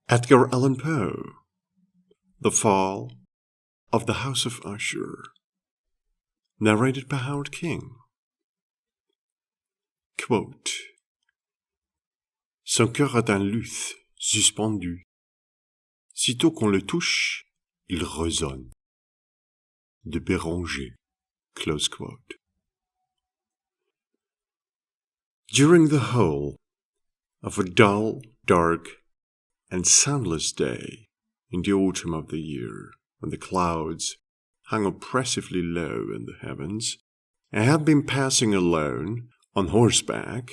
Edgar Allan Poe, The Fall of the House of Usher, narrated by Howard King. Quote, Son cœur est un luth suspendu. Sitôt qu'on le touche, il résonne. De Béranger. Close quote. During the whole of a dull, dark, and soundless day in the autumn of the year, when the clouds hung oppressively low in the heavens, I had been passing alone, on horseback,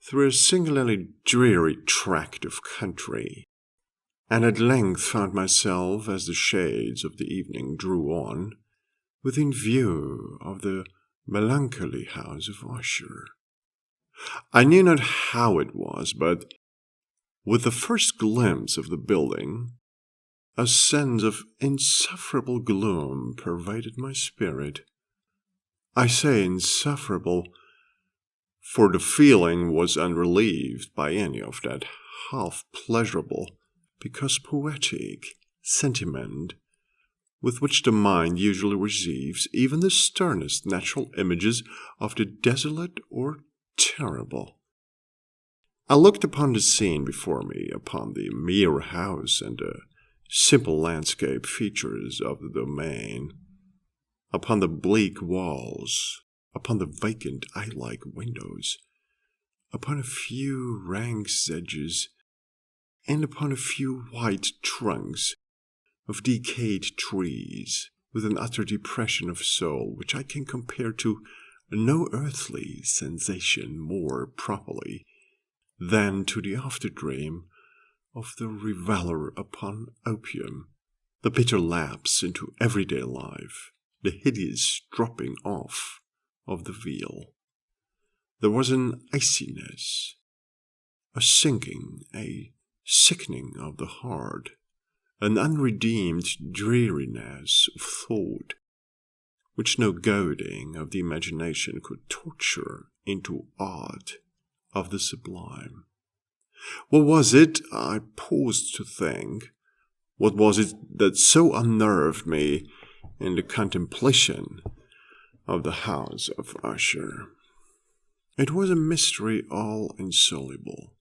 through a singularly dreary tract of country, and at length found myself, as the shades of the evening drew on, within view of the melancholy House of Usher. I knew not how it was, but with the first glimpse of the building, a sense of insufferable gloom pervaded my spirit. I say insufferable, for the feeling was unrelieved by any of that half-pleasurable, because poetic, sentiment with which the mind usually receives even the sternest natural images of the desolate or terrible. I looked upon the scene before me, upon the mere house and the simple landscape features of the domain, upon the bleak walls, upon the vacant eye-like windows, upon a few rank sedges, and upon a few white trunks of decayed trees, with an utter depression of soul which I can compare to no earthly sensation more properly than to the after-dream of the reveller upon opium, the bitter lapse into everyday life, the hideous dropping off of the veil. There was an iciness, a sinking, a sickening of the heart, an unredeemed dreariness of thought, which no goading of the imagination could torture into art of the sublime. What was it, I paused to think, what was it that so unnerved me in the contemplation of the House of Usher? It was a mystery all insoluble,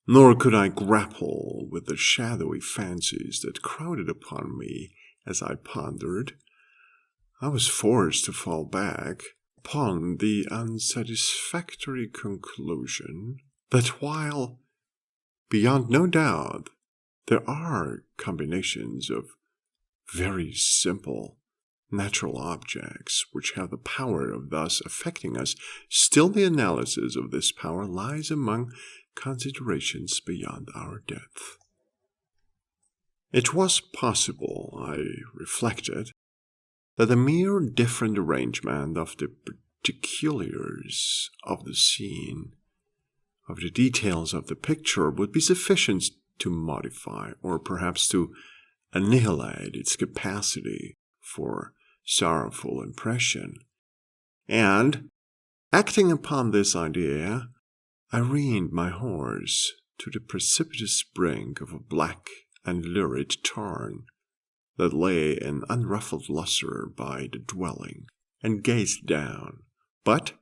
nor could I grapple with the shadowy fancies that crowded upon me as I pondered. I was forced to fall back upon the unsatisfactory conclusion that while, beyond no doubt, there are combinations of very simple natural objects which have the power of thus affecting us, still the analysis of this power lies among considerations beyond our depth. It was possible, I reflected, that a mere different arrangement of the particulars of the scene, of the details of the picture, would be sufficient to modify, or perhaps to annihilate its capacity for sorrowful impression. And, acting upon this idea, I reined my horse to the precipitous brink of a black and lurid tarn that lay in unruffled lustre by the dwelling, and gazed down, but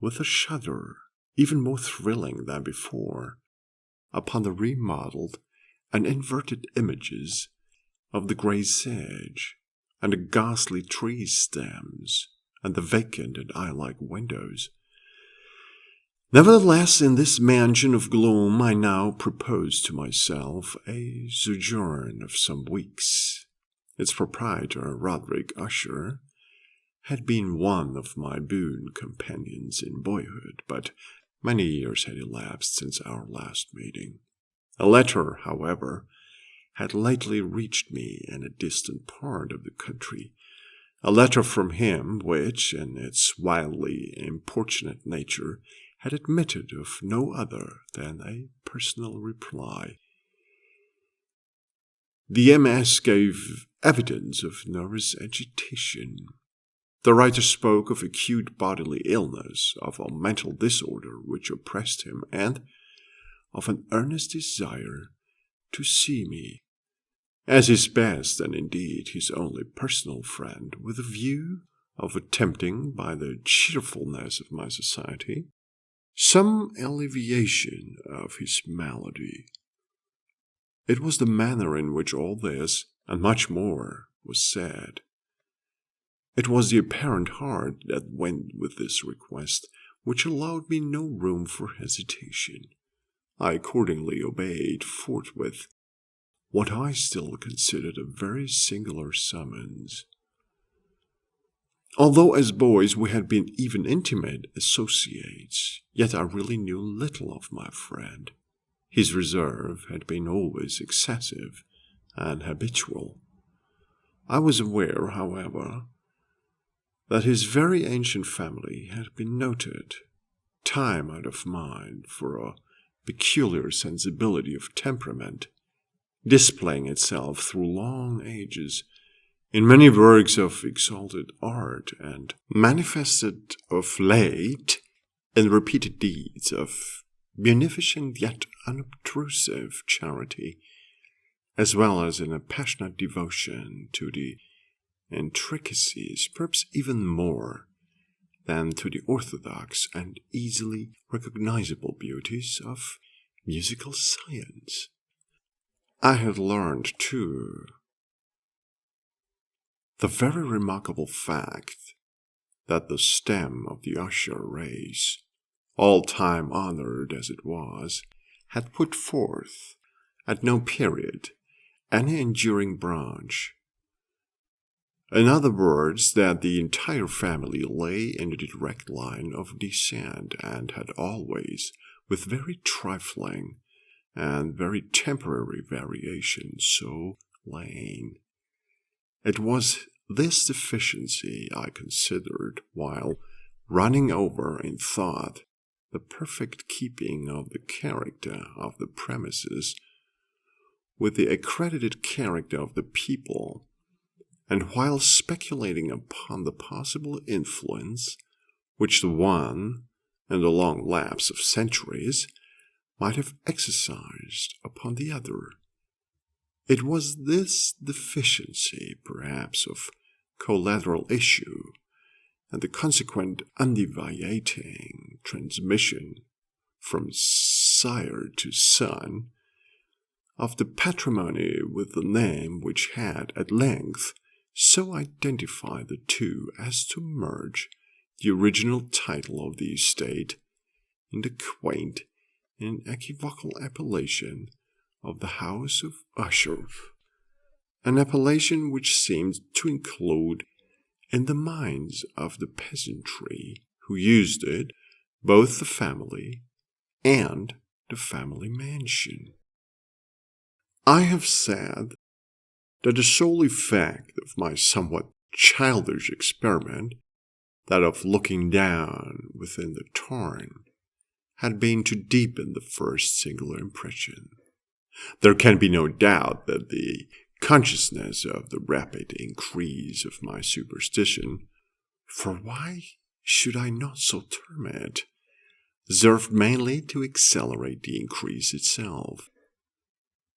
with a shudder even more thrilling than before, upon the remodeled and inverted images of the grey sedge, and the ghastly tree stems, and the vacant and eye-like windows. Nevertheless, in this mansion of gloom I now proposed to myself a sojourn of some weeks. Its proprietor, Roderick Usher, had been one of my boon companions in boyhood, but many years had elapsed since our last meeting. A letter, however, had lately reached me in a distant part of the country, a letter from him which, in its wildly importunate nature, had admitted of no other than a personal reply. The MS gave evidence of nervous agitation. The writer spoke of acute bodily illness, of a mental disorder which oppressed him, and of an earnest desire to see me, as his best and indeed his only personal friend, with a view of attempting, by the cheerfulness of my society, some alleviation of his malady. It was the manner in which all this, and much more, was said. It was the apparent heart that went with this request, which allowed me no room for hesitation. I accordingly obeyed forthwith what I still considered a very singular summons. Although as boys we had been even intimate associates, yet I really knew little of my friend. His reserve had been always excessive and habitual. I was aware, however, that his very ancient family had been noted, time out of mind, for a peculiar sensibility of temperament, displaying itself through long ages in many works of exalted art, and manifested of late in repeated deeds of beneficent yet unobtrusive charity, as well as in a passionate devotion to the intricacies, perhaps even more than to the orthodox and easily recognizable beauties of musical science. I had learned, too, the very remarkable fact that the stem of the Usher race, all time honored as it was, had put forth, at no period, any enduring branch. In other words, that the entire family lay in a direct line of descent, and had always, with very trifling and very temporary variations, so lain. It was this deficiency I considered, while running over in thought the perfect keeping of the character of the premises with the accredited character of the people, and while speculating upon the possible influence which the one, in the long lapse of centuries, might have exercised upon the other. It was this deficiency, perhaps, of collateral issue, and the consequent undeviating transmission from sire to son of the patrimony with the name which had at length so identified the two as to merge the original title of the estate in the quaint and equivocal appellation of the House of Usher, an appellation which seemed to include in the minds of the peasantry who used it both the family and the family mansion. I have said that the sole effect of my somewhat childish experiment, that of looking down within the tarn, had been to deepen the first singular impression. There can be no doubt that the consciousness of the rapid increase of my superstition, for why should I not so term it, served mainly to accelerate the increase itself.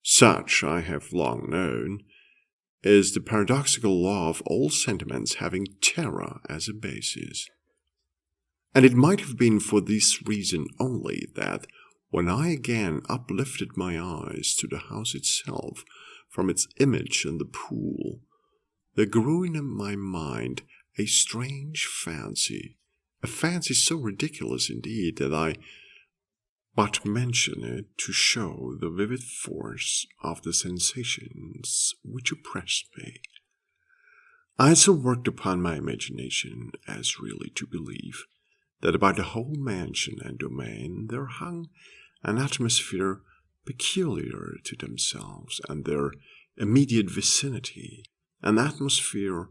Such, I have long known, is the paradoxical law of all sentiments having terror as a basis. And it might have been for this reason only that, when I again uplifted my eyes to the house itself from its image in the pool, there grew in my mind a strange fancy, a fancy so ridiculous indeed that I but mention it to show the vivid force of the sensations which oppressed me. I had so worked upon my imagination as really to believe that about the whole mansion and domain there hung an atmosphere peculiar to themselves and their immediate vicinity, an atmosphere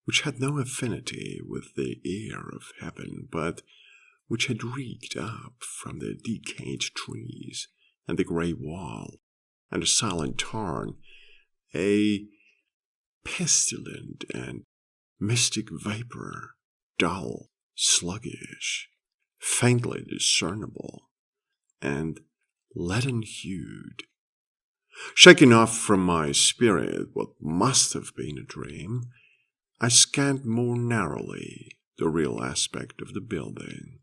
which had no affinity with the air of heaven, but which had reeked up from the decayed trees and the grey wall and the silent tarn, a pestilent and mystic vapour, dull, sluggish, faintly discernible, and leaden-hued. Shaking off from my spirit what must have been a dream, I scanned more narrowly the real aspect of the building.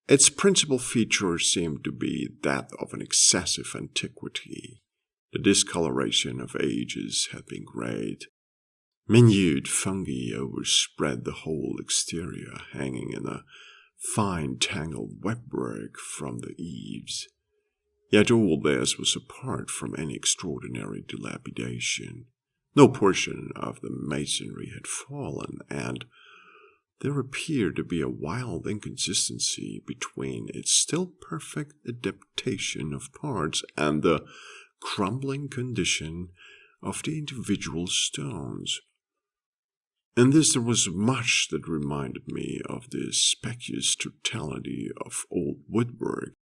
Its principal feature seemed to be that of an excessive antiquity. The discoloration of ages had been great. Minute fungi overspread the whole exterior, hanging in a fine tangled webwork from the eaves. Yet all this was apart from any extraordinary dilapidation. No portion of the masonry had fallen, and there appeared to be a wild inconsistency between its still perfect adaptation of parts and the crumbling condition of the individual stones. In this there was much that reminded me of the specious totality of old woodwork,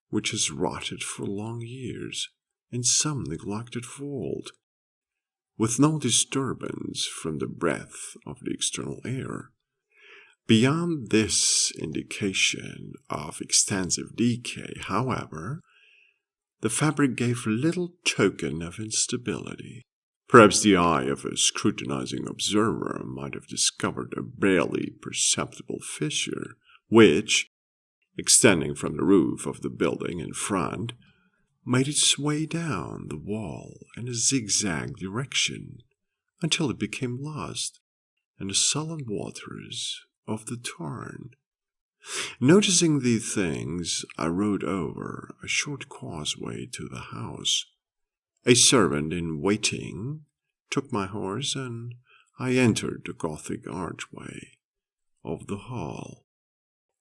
which has rotted for long years in some neglected vault, with no disturbance from the breath of the external air. Beyond this indication of extensive decay, however, the fabric gave little token of instability. Perhaps the eye of a scrutinizing observer might have discovered a barely perceptible fissure, which, extending from the roof of the building in front, made its way down the wall in a zigzag direction until it became lost in the sullen waters of the Tarn. Noticing these things, I rode over a short causeway to the house. A servant in waiting took my horse, and I entered the Gothic archway of the hall.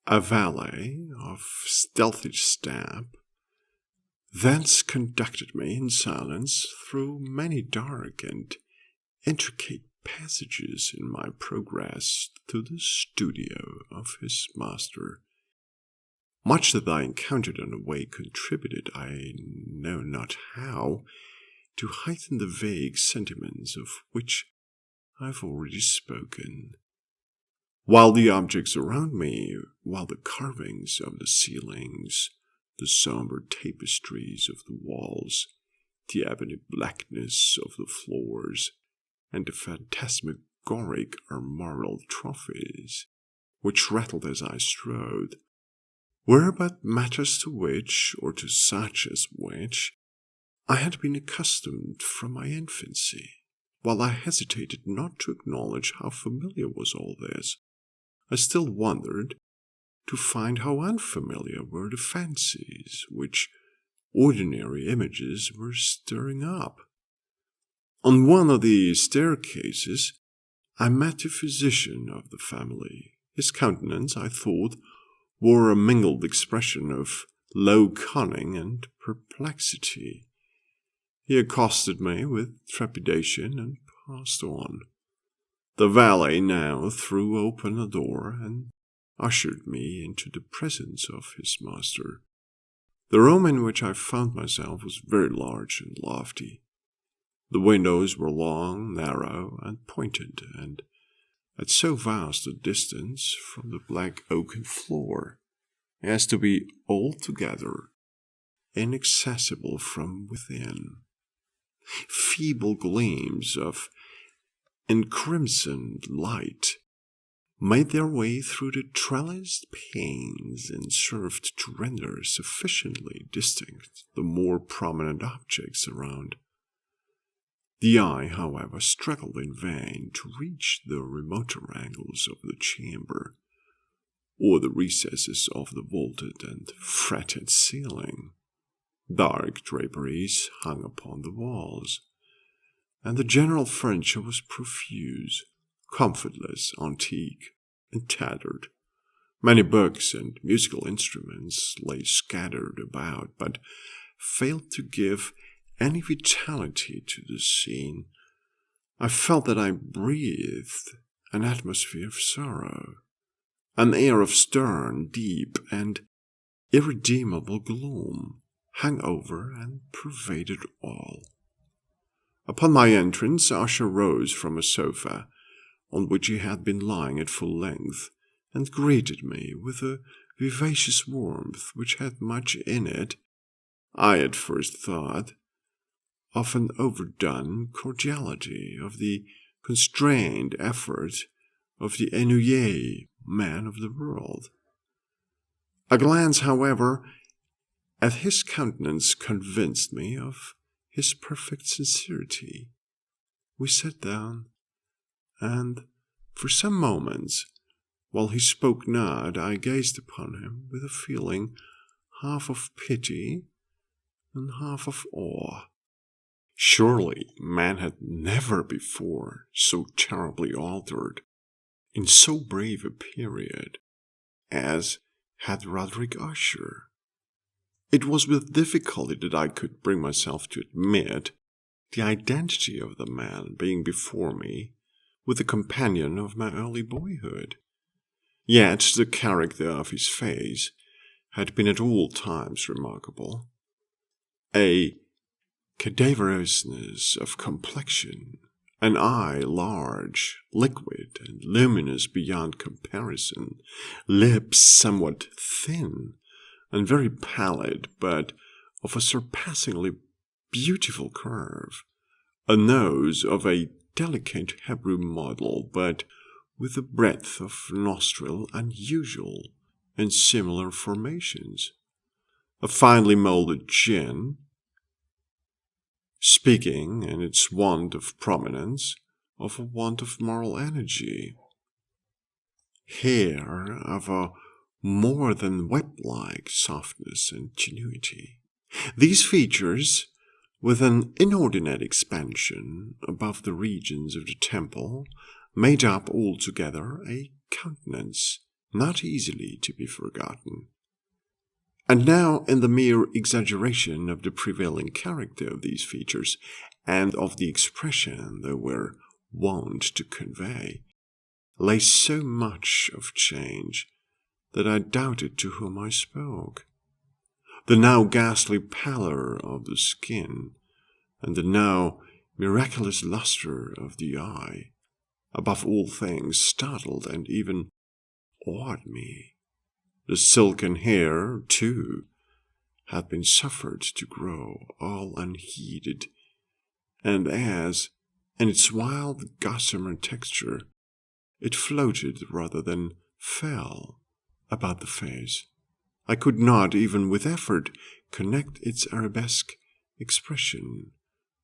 A valet of stealthy step thence conducted me in silence through many dark and intricate passages in my progress to the studio of his master. Much that I encountered on the way contributed, I know not how, to heighten the vague sentiments of which I have already spoken. While the objects around me, while the carvings of the ceilings, the somber tapestries of the walls, the ebony blackness of the floors, and the phantasmagoric armorial trophies, which rattled as I strode, were but matters to which, or to such as which, I had been accustomed from my infancy. While I hesitated not to acknowledge how familiar was all this, I still wondered to find how unfamiliar were the fancies which ordinary images were stirring up. On one of the staircases, I met the physician of the family. His countenance, I thought, wore a mingled expression of low cunning and perplexity. He accosted me with trepidation and passed on. The valet now threw open a door and ushered me into the presence of his master. The room in which I found myself was very large and lofty. The windows were long, narrow, and pointed, and at so vast a distance from the black oaken floor as to be altogether inaccessible from within. Feeble gleams of encrimsoned light made their way through the trellised panes and served to render sufficiently distinct the more prominent objects around. The eye, however, struggled in vain to reach the remoter angles of the chamber, or the recesses of the vaulted and fretted ceiling. Dark draperies hung upon the walls, and the general furniture was profuse, comfortless, antique, and tattered. Many books and musical instruments lay scattered about, but failed to give any vitality to the scene. I felt that I breathed an atmosphere of sorrow, an air of stern, deep, and irredeemable gloom hung over and pervaded all. Upon my entrance, Usher rose from a sofa, on which he had been lying at full length, and greeted me with a vivacious warmth which had much in it, I at first thought, of an overdone cordiality, of the constrained effort of the ennuyé man of the world. A glance, however, at his countenance convinced me of his perfect sincerity. We sat down, and for some moments, while he spoke not, I gazed upon him with a feeling half of pity and half of awe. Surely man had never before so terribly altered, in so brave a period, as had Roderick Usher. It was with difficulty that I could bring myself to admit the identity of the man being before me with the companion of my early boyhood. Yet the character of his face had been at all times remarkable. A cadaverousness of complexion, an eye large, liquid, and luminous beyond comparison, lips somewhat thin, and very pallid, but of a surpassingly beautiful curve, a nose of a delicate Hebrew model, but with a breadth of nostril unusual in similar formations, a finely molded chin, speaking in its want of prominence of a want of moral energy, hair of a more than web-like softness and tenuity. These features, with an inordinate expansion above the regions of the temple, made up altogether a countenance not easily to be forgotten. And now, in the mere exaggeration of the prevailing character of these features, and of the expression they were wont to convey, lay so much of change that I doubted to whom I spoke. The now ghastly pallor of the skin, and the now miraculous luster of the eye, above all things startled and even awed me. The silken hair, too, had been suffered to grow all unheeded, and as, in its wild gossamer texture, it floated rather than fell about the face, I could not, even with effort, connect its arabesque expression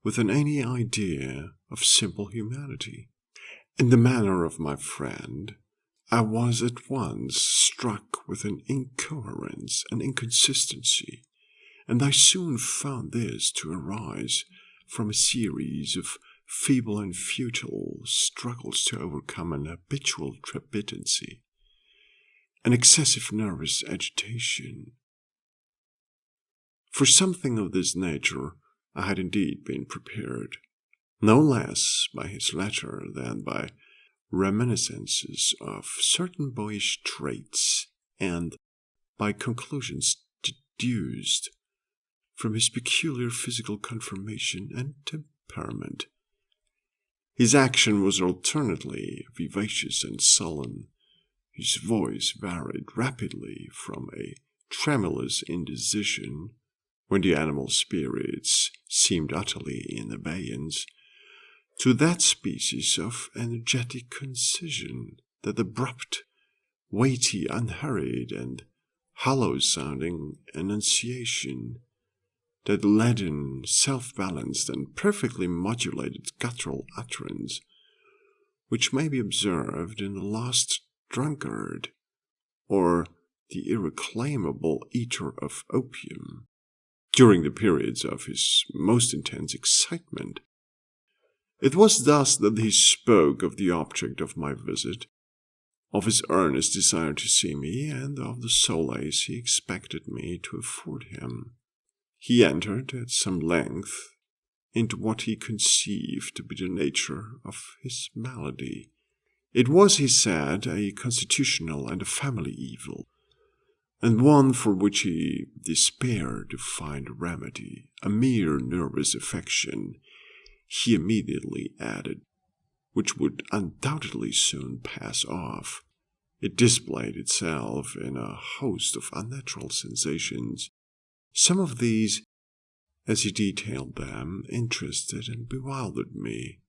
with any idea of simple humanity. In the manner of my friend, I was at once struck with an incoherence and inconsistency, and I soon found this to arise from a series of feeble and futile struggles to overcome an habitual trepidancy, an excessive nervous agitation. For something of this nature I had indeed been prepared, no less by his letter than by reminiscences of certain boyish traits, and by conclusions deduced from his peculiar physical conformation and temperament. His action was alternately vivacious and sullen. His voice varied rapidly from a tremulous indecision, when the animal spirits seemed utterly in abeyance, to that species of energetic concision, that abrupt, weighty, unhurried, and hollow-sounding enunciation, that leaden, self-balanced, and perfectly modulated guttural utterance, which may be observed in the lost drunkard, or the irreclaimable eater of opium, during the periods of his most intense excitement. It was thus that he spoke of the object of my visit, of his earnest desire to see me, and of the solace he expected me to afford him. He entered at some length into what he conceived to be the nature of his malady. It was, he said, a constitutional and a family evil, and one for which he despaired to find a remedy, a mere nervous affection, he immediately added, which would undoubtedly soon pass off. It displayed itself in a host of unnatural sensations. Some of these as he detailed them, interested and bewildered me.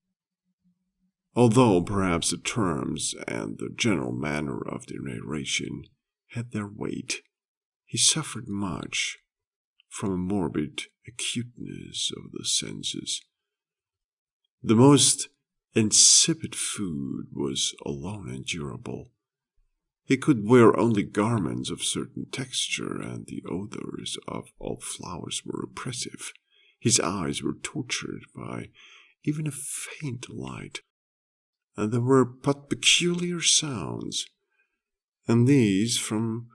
Although perhaps the terms and the general manner of the narration had their weight, he suffered much from a morbid acuteness of the senses. The most insipid food was alone endurable. He could wear only garments of certain texture, and the odors of all flowers were oppressive. His eyes were tortured by even a faint light, and there were but peculiar sounds, and these from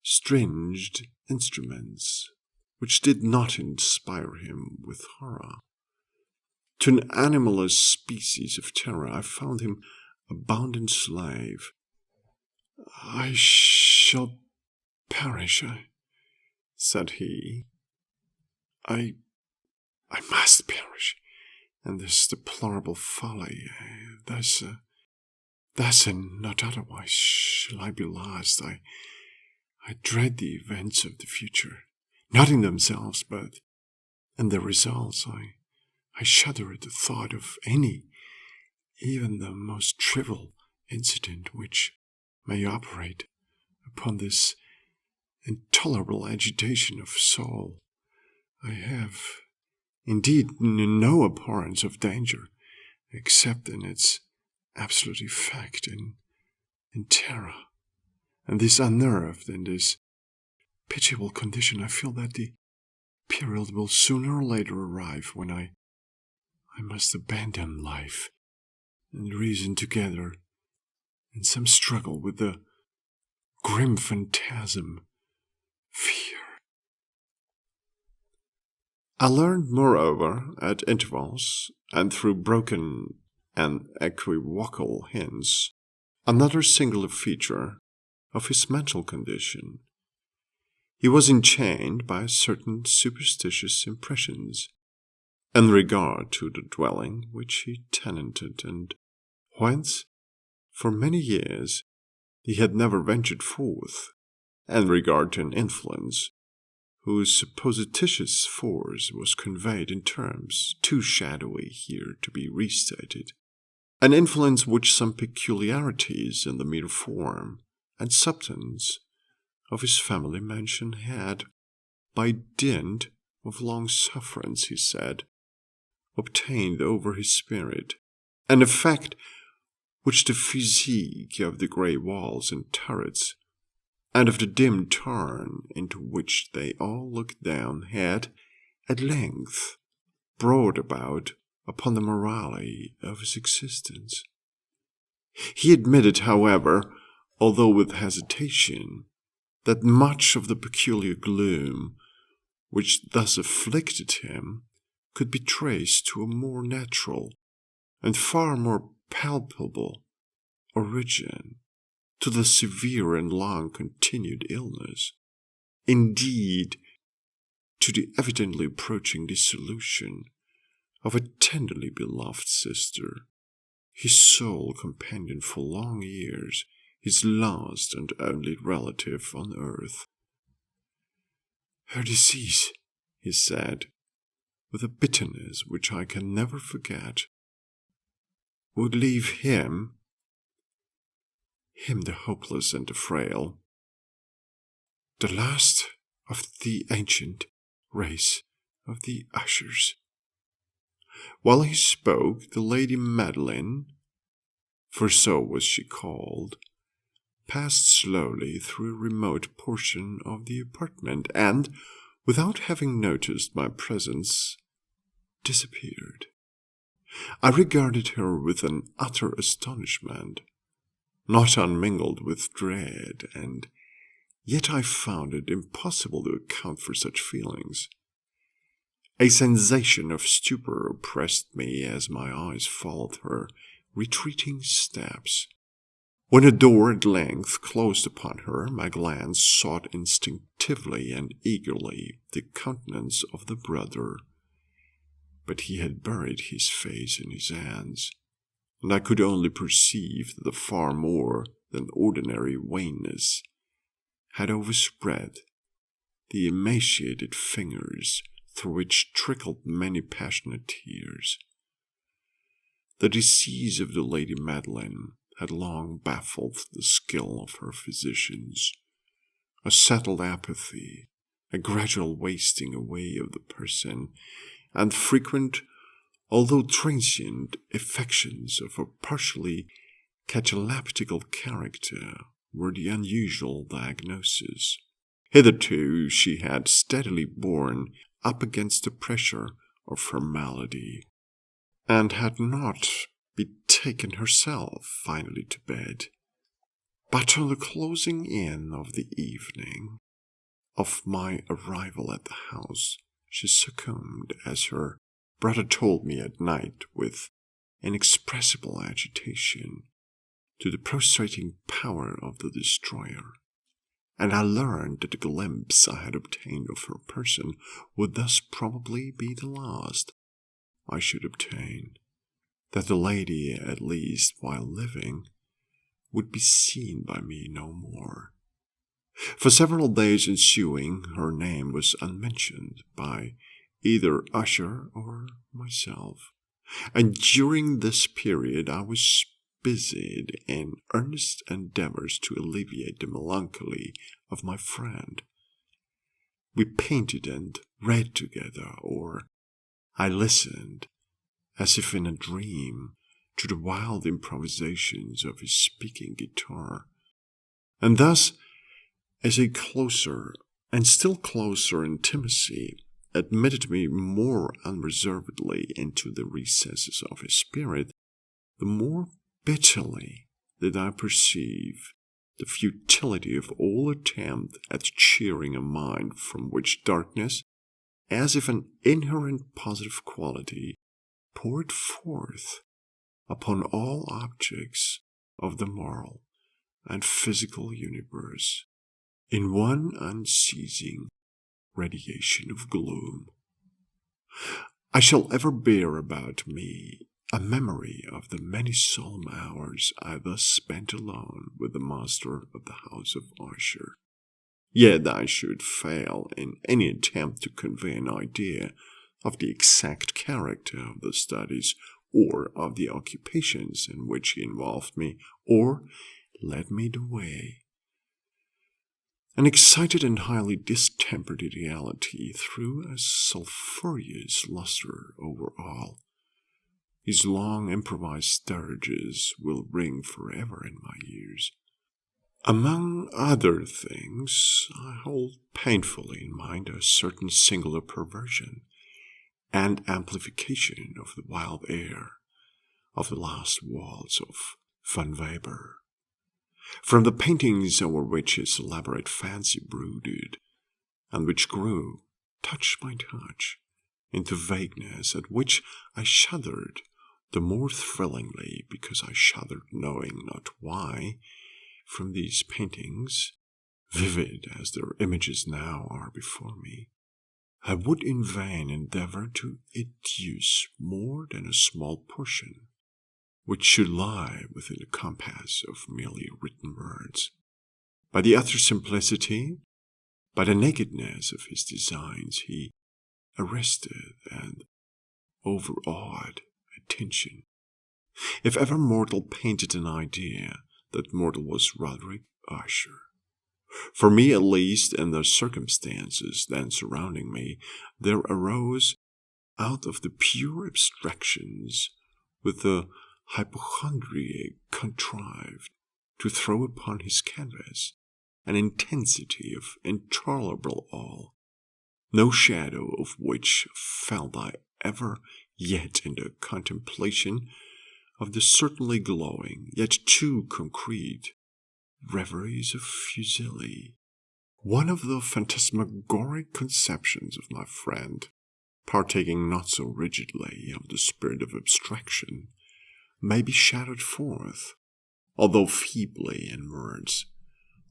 stringed instruments, which did not inspire him with horror. To an animalist species of terror, I found him a bounden slave. "I shall perish," said he. I must perish, and this deplorable folly, thus and not otherwise shall I be lost. I dread the events of the future, not in themselves, but in their results. I shudder at the thought of any, even the most trivial incident which may operate upon this intolerable agitation of soul. I have, indeed, no abhorrence of danger, except in its absolute effect, in terror. And this unnerved, in this pitiable condition, I feel that the period will sooner or later arrive when I must abandon life and reason together in some struggle with the grim phantasm, fear. I learned, moreover, at intervals, and through broken and equivocal hints, another singular feature of his mental condition. He was enchained by certain superstitious impressions in regard to the dwelling which he tenanted, and whence, for many years, he had never ventured forth, in regard to an influence whose supposititious force was conveyed in terms too shadowy here to be restated, an influence which some peculiarities in the mere form and substance of his family mansion had, by dint of long sufferance, he said, obtained over his spirit, an effect which the physique of the grey walls and turrets, and of the dim tarn into which they all looked down, had, at length, brought about upon the morality of his existence. He admitted, however, although with hesitation, that much of the peculiar gloom which thus afflicted him could be traced to a more natural and far more palpable origin, to the severe and long-continued illness, indeed, to the evidently approaching dissolution of a tenderly beloved sister, his sole companion for long years, his last and only relative on earth. "Her disease," he said, with a bitterness which I can never forget, "would leave him the hopeless and the frail, the last of the ancient race of the Ushers." While he spoke, the Lady Madeline, for so was she called, passed slowly through a remote portion of the apartment, and, without having noticed my presence, disappeared. I regarded her with an utter astonishment, not unmingled with dread, and yet I found it impossible to account for such feelings. A sensation of stupor oppressed me as my eyes followed her retreating steps. When a door at length closed upon her, my glance sought instinctively and eagerly the countenance of the brother, but he had buried his face in his hands, and I could only perceive that a far more than ordinary wanness had overspread the emaciated fingers through which trickled many passionate tears. The disease of the Lady Madeline had long baffled the skill of her physicians. A settled apathy, a gradual wasting away of the person, and frequent, although transient, affections of a partially cataleptical character were the unusual diagnosis. Hitherto she had steadily borne up against the pressure of her malady, and had not betaken herself finally to bed. But on the closing in of the evening of my arrival at the house, she succumbed, as her brother told me at night with inexpressible agitation, to the prostrating power of the destroyer. And I learned that the glimpse I had obtained of her person would thus probably be the last I should obtain, that the lady, at least while living, would be seen by me no more. For several days ensuing, her name was unmentioned by either Usher or myself, and during this period I was busied in earnest endeavors to alleviate the melancholy of my friend. We painted and read together, or I listened, as if in a dream, to the wild improvisations of his speaking guitar. And thus, as a closer and still closer intimacy admitted me more unreservedly into the recesses of his spirit, the more bitterly did I perceive the futility of all attempt at cheering a mind from which darkness, as if an inherent positive quality, poured forth upon all objects of the moral and physical universe in one unceasing radiation of gloom. I shall ever bear about me a memory of the many solemn hours I thus spent alone with the master of the House of Usher. Yet I should fail in any attempt to convey an idea of the exact character of the studies or of the occupations in which he involved me or led me the way. An excited and highly distempered ideality threw a sulphureous luster over all. His long improvised dirges will ring forever in my ears. Among other things, I hold painfully in mind a certain singular perversion and amplification of the wild air of the last waltz of Van Weber, from the paintings over which his elaborate fancy brooded, and which grew, touch by touch, into vagueness at which I shuddered, the more thrillingly because I shuddered knowing not why. From these paintings, vivid as their images now are before me, I would in vain endeavor to educe more than a small portion, which should lie within the compass of merely written words. By the utter simplicity, by the nakedness of his designs, he arrested and overawed attention. If ever mortal painted an idea, that mortal was Roderick Usher. For me, at least, in the circumstances then surrounding me, there arose out of the pure abstractions with the hypochondriac contrived to throw upon his canvas an intensity of intolerable awe, no shadow of which felt I ever yet in the contemplation of the certainly glowing, yet too concrete, reveries of Fuseli. One of the phantasmagoric conceptions of my friend, partaking not so rigidly of the spirit of abstraction, may be shadowed forth, although feebly in words.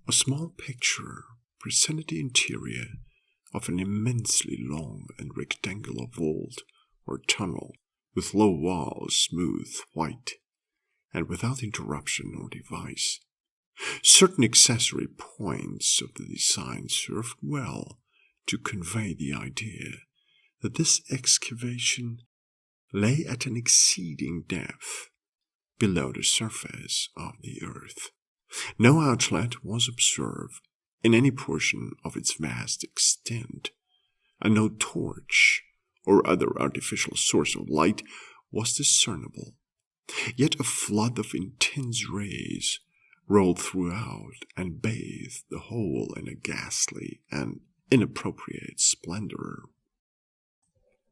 A small picture presented the interior of an immensely long and rectangular vault or tunnel, with low walls, smooth, white, and without interruption or device. Certain accessory points of the design served well to convey the idea that this excavation lay at an exceeding depth below the surface of the earth. No outlet was observed in any portion of its vast extent, and no torch or other artificial source of light was discernible. Yet a flood of intense rays rolled throughout and bathed the whole in a ghastly and inappropriate splendor.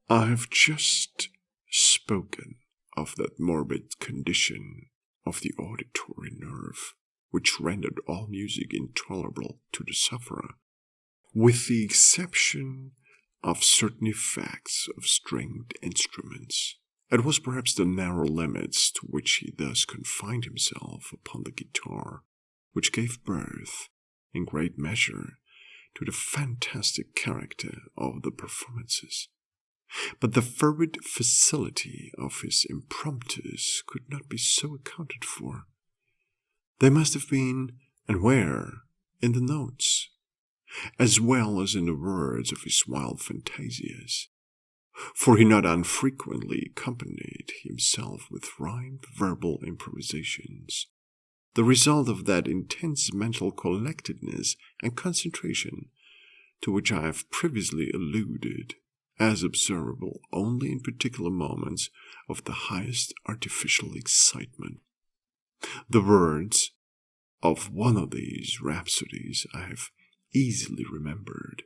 I have just spoken of that morbid condition of the auditory nerve, which rendered all music intolerable to the sufferer, with the exception of certain effects of stringed instruments. It was perhaps the narrow limits to which he thus confined himself upon the guitar, which gave birth, in great measure, to the fantastic character of the performances. But the fervid facility of his impromptus could not be so accounted for. They must have been, and were, in the notes, as well as in the words of his wild fantasias, for he not unfrequently accompanied himself with rhymed verbal improvisations, the result of that intense mental collectedness and concentration to which I have previously alluded, as observable only in particular moments of the highest artificial excitement. The words of one of these rhapsodies I have easily remembered.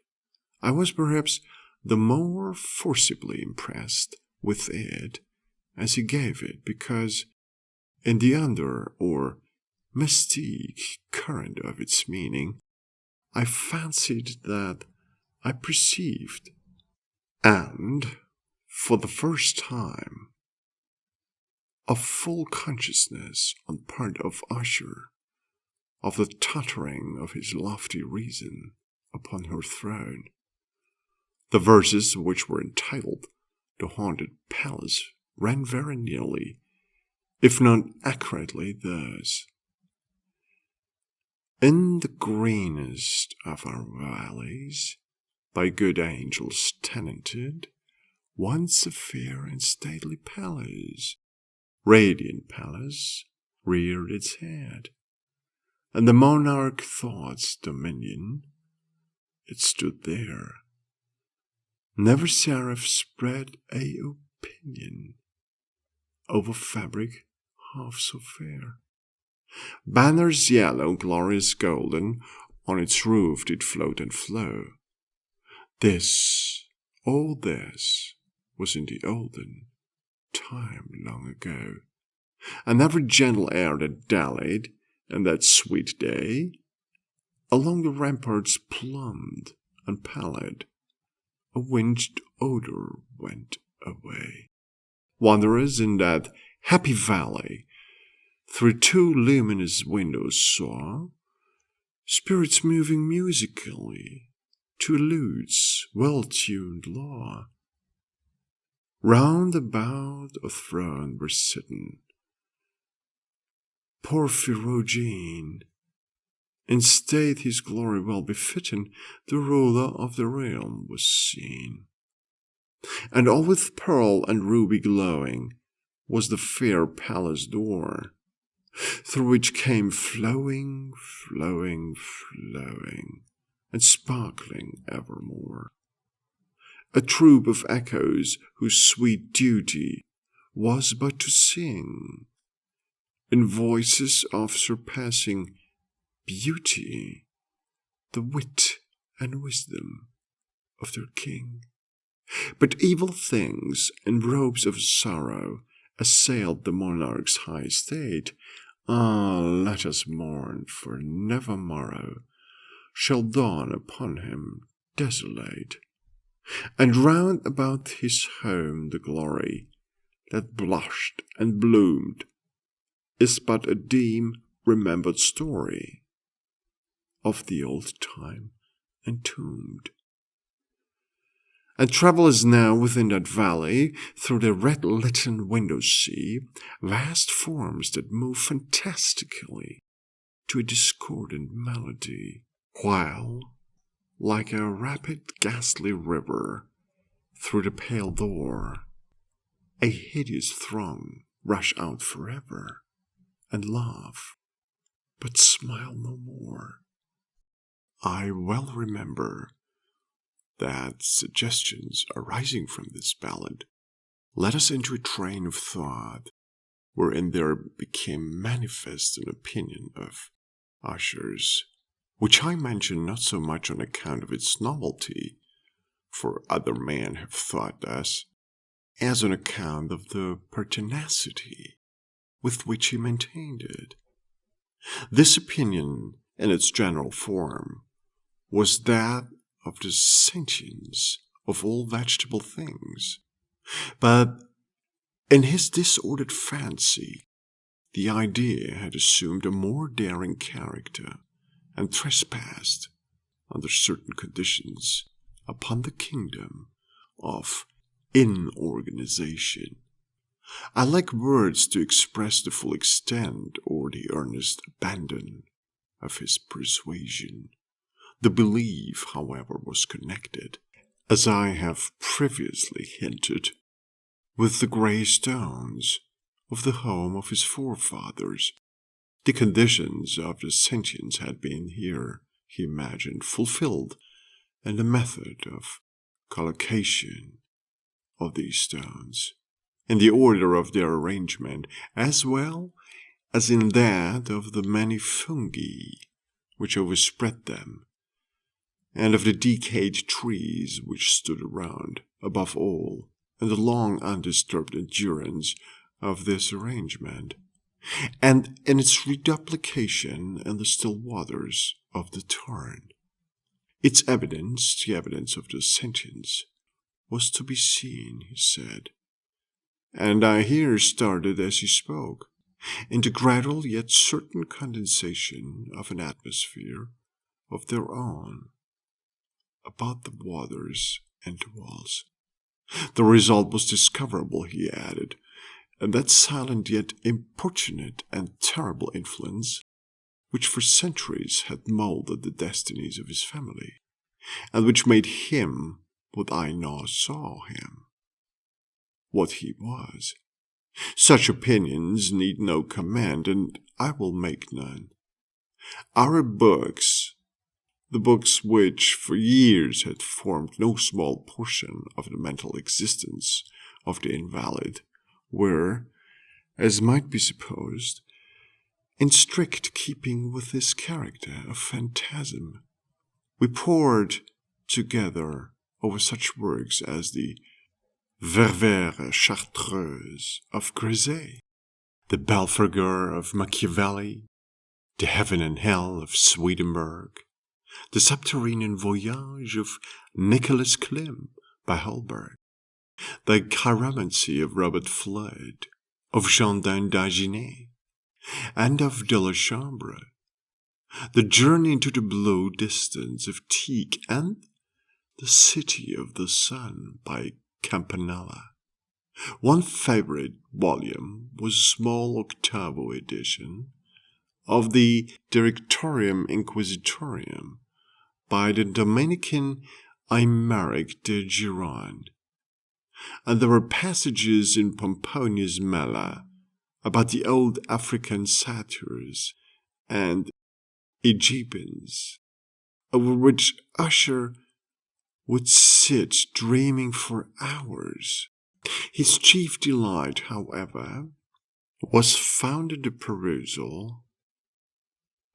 I was perhaps the more forcibly impressed with it as he gave it, because in the under or mystique current of its meaning, I fancied that I perceived, and for the first time, a full consciousness on part of Usher of the tottering of his lofty reason upon her throne. The verses, which were entitled The Haunted Palace, ran very nearly, if not accurately, thus: In the greenest of our valleys, by good angels tenanted, once a fair and stately palace, radiant palace, reared its head, and the monarch thought's dominion, it stood there. Never seraph spread a opinion over fabric half so fair. Banners yellow, glorious golden, on its roof did float and flow. This, all this, was in the olden time long ago, and every gentle air that dallied in that sweet day along the ramparts plumbed and pallid, a winged odor went away. Wanderers in that happy valley through two luminous windows saw spirits moving musically to a lute's well-tuned law. Round about a throne were sitting Porphyrogene, in state his glory well befitting, the ruler of the realm was seen. And all with pearl and ruby glowing was the fair palace door, through which came flowing, and sparkling evermore a troop of echoes whose sweet duty was but to sing, in voices of surpassing beauty, the wit and wisdom of their king. But evil things in robes of sorrow assailed the monarch's high estate. Ah, let us mourn, for never morrow shall dawn upon him desolate. And round about his home the glory that blushed and bloomed is but a dim remembered story of the old time entombed. And travellers now within that valley through the red-litten windows see vast forms that move fantastically to a discordant melody, while, like a rapid ghastly river, through the pale door, a hideous throng rush out forever, and laugh, but smile no more. I well remember that suggestions arising from this ballad led us into a train of thought wherein there became manifest an opinion of Usher's, which I mention not so much on account of its novelty, for other men have thought thus, as on account of the pertinacity with which he maintained it. This opinion, in its general form, was that of the sentience of all vegetable things, but in his disordered fancy, the idea had assumed a more daring character and trespassed, under certain conditions, upon the kingdom of inorganization. I like words to express the full extent or the earnest abandon of his persuasion. The belief, however, was connected, as I have previously hinted, with the grey stones of the home of his forefathers. The conditions of the sentience had been here, he imagined, fulfilled, and the method of collocation of these stones, in the order of their arrangement, as well as in that of the many fungi which overspread them, and of the decayed trees which stood around, above all, in the long undisturbed endurance of this arrangement, and in its reduplication in the still waters of the Tarn. Its evidence, the evidence of the sentience, was to be seen, he said, and I here started as he spoke, in the gradual yet certain condensation of an atmosphere of their own about the waters and the walls. The result was discoverable, he added, and that silent yet importunate and terrible influence which for centuries had molded the destinies of his family, and which made him what I now saw him, what he was. Such opinions need no comment, and I will make none. Our books, the books which for years had formed no small portion of the mental existence of the invalid, were, as might be supposed, in strict keeping with this character of phantasm. We pored together over such works as the Ververe Chartreuse of Grisey, the Belphegor of Machiavelli, the Heaven and Hell of Swedenborg, the Subterranean Voyage of Nicholas Klim by Holberg, the Chiromancy of Robert Flood, of Gendin d'Agenais, and of de la Chambre, the Journey into the Blue Distance of Tieck, and the City of the Sun by Campanella. One favorite volume was a small octavo edition of the Directorium Inquisitorium by the Dominican Aymeric de Gironde, and there were passages in Pomponius Mela about the old African satyrs and Egyptians, over which Usher would sit dreaming for hours. His chief delight, however, was found in the perusal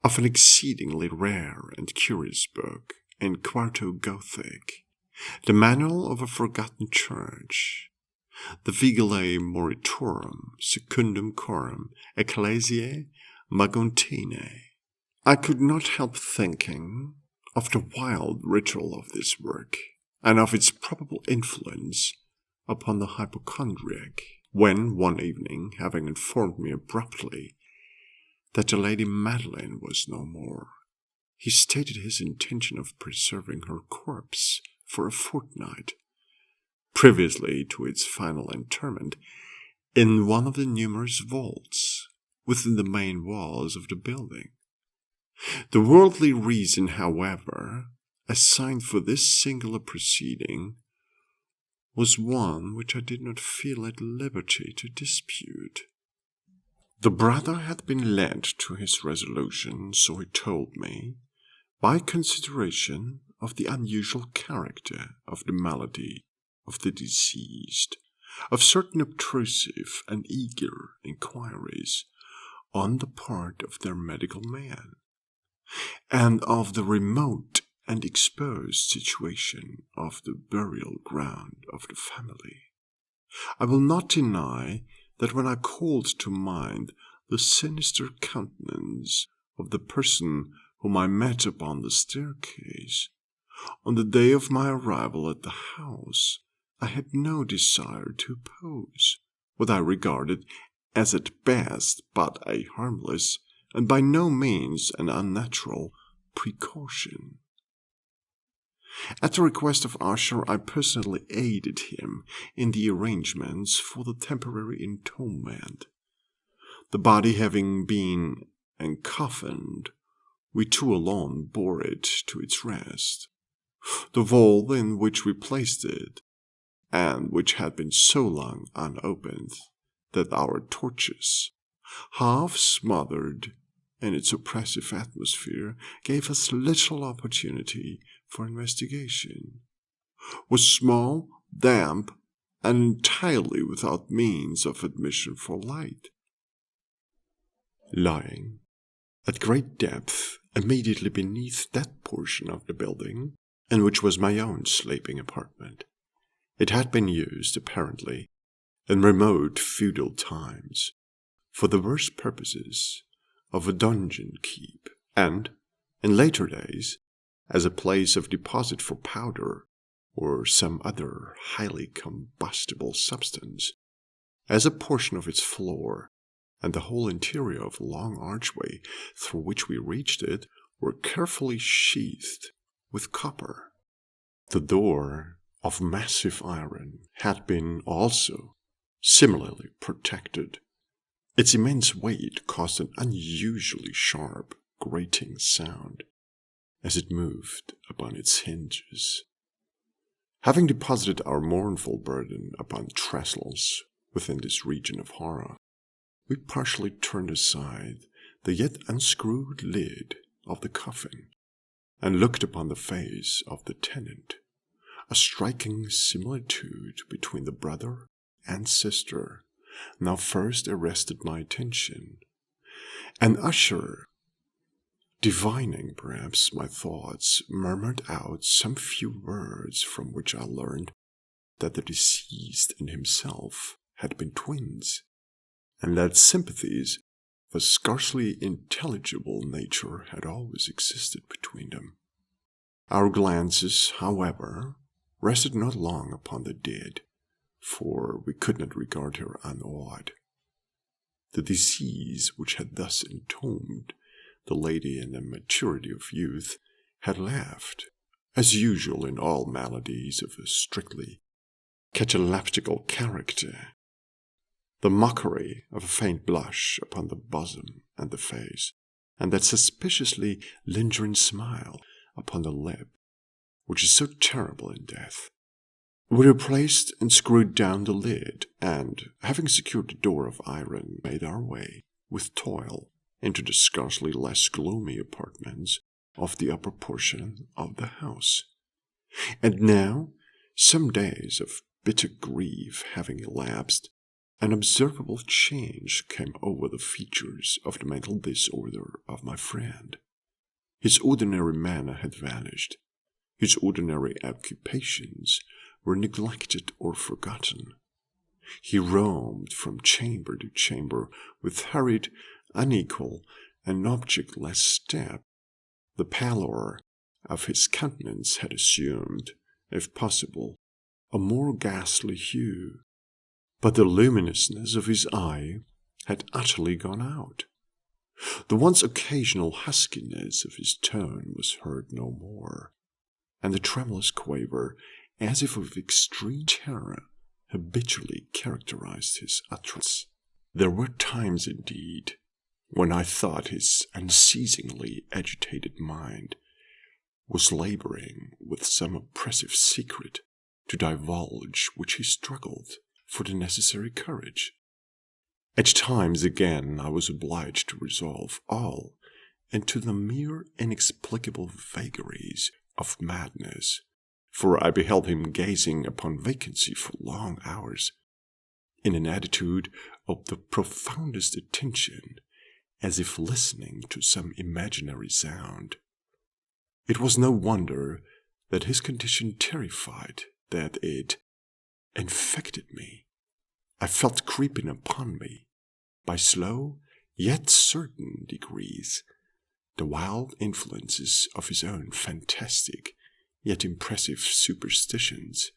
of an exceedingly rare and curious book in quarto Gothic, the Manual of a Forgotten Church, the Vigile Moritorum Secundum Coram Ecclesiae Magontinae. I could not help thinking of the wild ritual of this work, and of its probable influence upon the hypochondriac, when one evening, having informed me abruptly that the Lady Madeline was no more, he stated his intention of preserving her corpse for a fortnight, previously to its final interment, in one of the numerous vaults within the main walls of the building. The worldly reason, however, assigned for this singular proceeding was one which I did not feel at liberty to dispute. The brother had been led to his resolution, so he told me, by consideration of the unusual character of the malady of the deceased, of certain obtrusive and eager inquiries on the part of their medical man, and of the remote and exposed situation of the burial ground of the family. I will not deny that when I called to mind the sinister countenance of the person whom I met upon the staircase, on the day of my arrival at the house, I had no desire to oppose what I regarded as at best but a harmless and by no means an unnatural precaution. At the request of Usher, I personally aided him in the arrangements for the temporary entombment. The body having been encoffined, we two alone bore it to its rest. The vault in which we placed it, and which had been so long unopened that our torches, half smothered in its oppressive atmosphere, gave us little opportunity for investigation, was small, damp, and entirely without means of admission for light. Lying at great depth immediately beneath that portion of the building in which was my own sleeping apartment, it had been used, apparently, in remote feudal times, for the worst purposes of a dungeon keep, and, in later days, as a place of deposit for powder or some other highly combustible substance, as a portion of its floor and the whole interior of a long archway through which we reached it were carefully sheathed with copper. The door, of massive iron, had been also similarly protected. Its immense weight caused an unusually sharp, grating sound as it moved upon its hinges. Having deposited our mournful burden upon trestles within this region of horror, we partially turned aside the yet unscrewed lid of the coffin and looked upon the face of the tenant. A striking similitude between the brother and sister now first arrested my attention, and Usher, divining perhaps my thoughts, murmured out some few words from which I learned that the deceased and himself had been twins, and that sympathies of a scarcely intelligible nature had always existed between them. Our glances, however, rested not long upon the dead, for we could not regard her unawed. The disease which had thus entombed the lady in the maturity of youth had left, as usual in all maladies of a strictly cataleptical character, the mockery of a faint blush upon the bosom and the face, and that suspiciously lingering smile upon the lip, which is so terrible in death. We replaced and screwed down the lid, and, having secured the door of iron, made our way, with toil, into the scarcely less gloomy apartments of the upper portion of the house. And now, some days of bitter grief having elapsed, an observable change came over the features of the mental disorder of my friend. His ordinary manner had vanished. His ordinary occupations were neglected or forgotten. He roamed from chamber to chamber with hurried, unequal, and objectless step. The pallor of his countenance had assumed, if possible, a more ghastly hue, but the luminousness of his eye had utterly gone out. The once occasional huskiness of his tone was heard no more, and the tremulous quaver, as if of extreme terror, habitually characterized his utterance. There were times, indeed, when I thought his unceasingly agitated mind was laboring with some oppressive secret to divulge which he struggled for the necessary courage. At times again I was obliged to resolve all into the mere inexplicable vagaries of madness, for I beheld him gazing upon vacancy for long hours, in an attitude of the profoundest attention, as if listening to some imaginary sound. It was no wonder that his condition terrified, that it infected me. I felt creeping upon me, by slow yet certain degrees, the wild influences of his own fantastic yet impressive superstitions.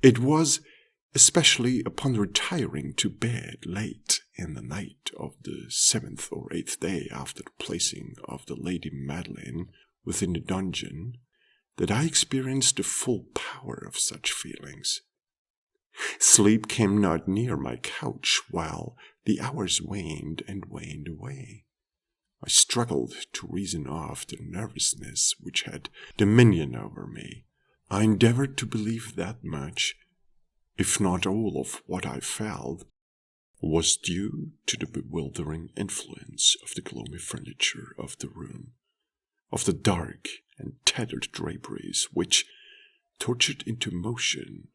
It was especially upon retiring to bed late in the night of the 7th or 8th day after the placing of the Lady Madeline within the dungeon, that I experienced the full power of such feelings. Sleep came not near my couch while the hours waned and waned away. I struggled to reason off the nervousness which had dominion over me. I endeavored to believe that much, if not all of what I felt, was due to the bewildering influence of the gloomy furniture of the room, of the dark and tattered draperies which, tortured into motion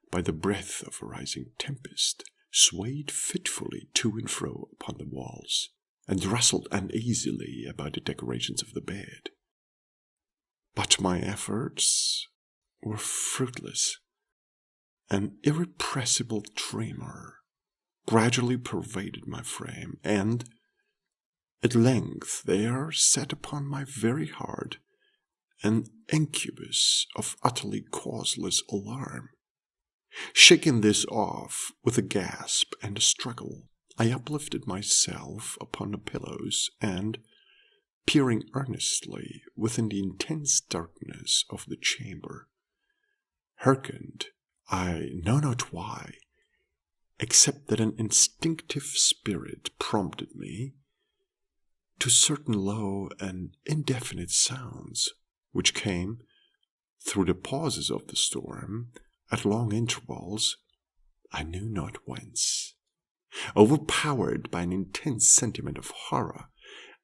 by the breath of a rising tempest, swayed fitfully to and fro upon the walls, and rustled uneasily about the decorations of the bed. But my efforts were fruitless. An irrepressible tremor gradually pervaded my frame, and at length there sat upon my very heart an incubus of utterly causeless alarm. Shaking this off with a gasp and a struggle, I uplifted myself upon the pillows and, peering earnestly within the intense darkness of the chamber, hearkened, I know not why, except that an instinctive spirit prompted me, to certain low and indefinite sounds which came, through the pauses of the storm, at long intervals, I knew not whence. Overpowered by an intense sentiment of horror,